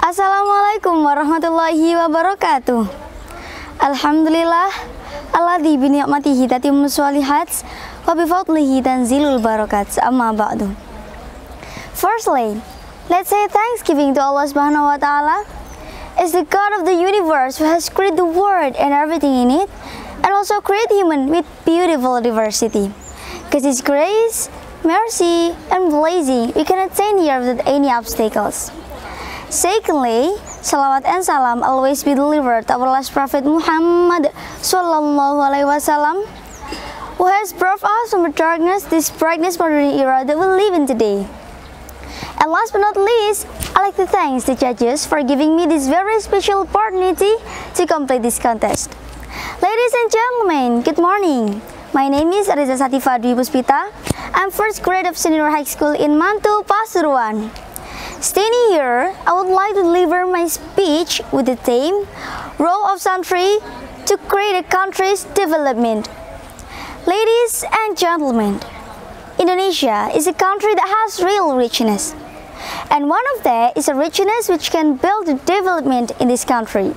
Assalamualaikum warahmatullahi wabarakatuh. Alhamdulillah alladzi bi ni'matihi tatimmus shalihat wa bi fadlihi tanzilul barakat. Amma ba'du. Firstly, let's say thanksgiving to Allah Subhanahu wa Ta'ala as the God of the universe who has created the world and everything in it, and also create human with beautiful diversity. Because His grace, mercy, and blessing we can attain here without any obstacles. Secondly, salawat and salam always be delivered to our last Prophet Muhammad Sallallahu Alaihi Wasallam, who has brought us from the darkness this brightness modern era that we live in today. And last but not least, I like to thank the judges for giving me this very special opportunity to complete this contest. Ladies and gentlemen, good morning. My name is ORYZA SATIVA DWI PUSPITA. I'm first grade of senior high school in Mantu, Pasuruan. Standing here, I would like to deliver my speech with the theme, Role of Santri to Create a Country's Development. Ladies and gentlemen, Indonesia is a country that has real richness. And one of that is a richness which can build the development in this country,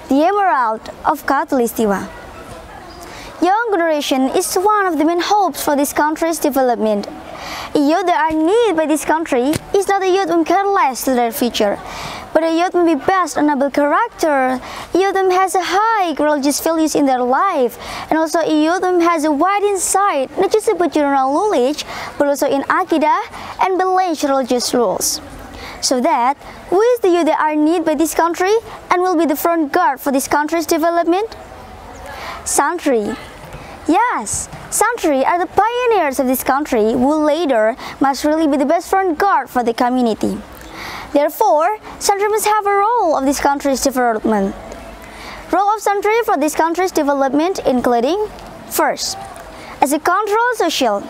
the emerald of Khatulistiwa. Young generation is one of the main hopes for this country's development. A youth that are needed by this country is not a youth who care less to their future, but a youth who be based on noble character, a youth who has a high religious values in their life, and also a youth who has a wide insight, not just about general knowledge, but also in Aqidah and balanced religious rules. So that, who is the youth that are needed by this country and will be the front guard for this country's development? Santri. Yes, Santri are the pioneers of this country who later must really be the best front guard for the community. Therefore, Santri must have a role of this country's development. Role of Santri for this country's development including, first, as a control social.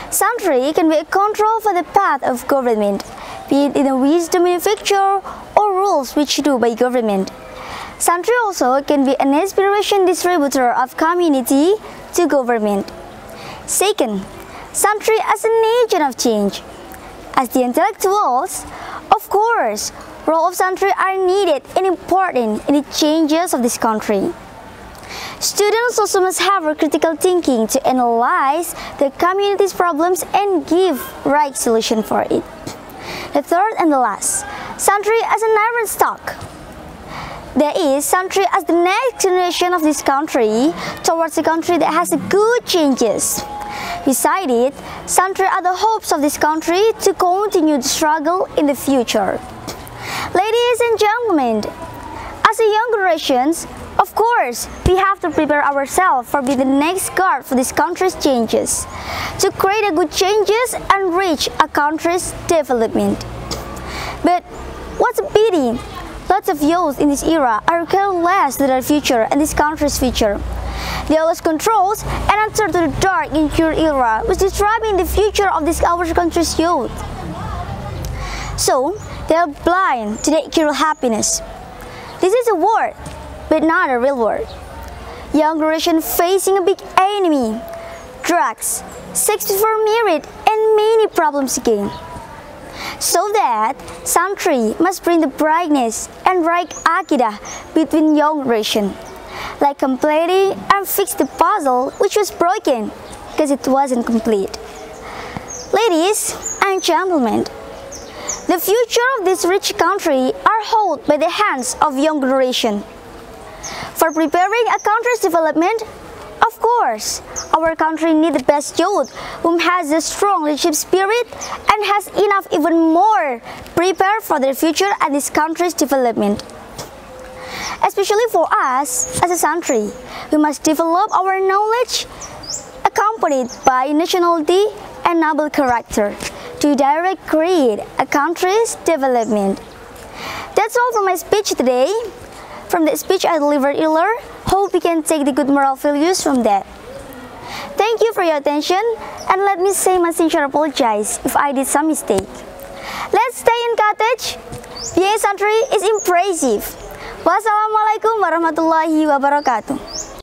Santri can be a control for the path of government, be it in the wisdom manufacture or rules which do by government. Santri also can be an inspiration distributor of community to government. Second, Santri as an agent of change. As the intellectuals, of course, role of Santri are needed and important in the changes of this country. Students also must have a critical thinking to analyze the community's problems and give right solution for it. The third and the last, Santri as an iron stock. There is Santri as the next generation of this country towards a country that has good changes. Beside it, Santri are the hopes of this country to continue the struggle in the future. Ladies and gentlemen, as a young generations, of course, we have to prepare ourselves for being the next guard for this country's changes, to create a good changes and reach a country's development. But what's a pity? Lots of youth in this era are careless to their future and this country's future. They always controls and answer to the dark insecure era, which is driving the future of this our country's youth. So, they are blind to the pure happiness. This is a word, but not a real word. Young generation facing a big enemy, drugs, sex before marriage, and many problems again. So that Santri must bring the brightness and right Aqidah between young generation, like completing and fix the puzzle which was broken because it wasn't complete. Ladies and gentlemen, the future of this rich country are held by the hands of young generation. For preparing a country's development, of course, our country needs the best youth whom has a strong leadership spirit and has enough even more prepared for their future and this country's development. Especially for us as a Santri, we must develop our knowledge accompanied by nationality and noble character to direct create a country's development. That's all for my speech today. From the speech I delivered earlier, hope we can take the good moral values from that. Thank you for your attention, and let me say my sincere apologies if I did some mistake. Let's stay in cottage. Being Santri is impressive. Wassalamualaikum warahmatullahi wabarakatuh.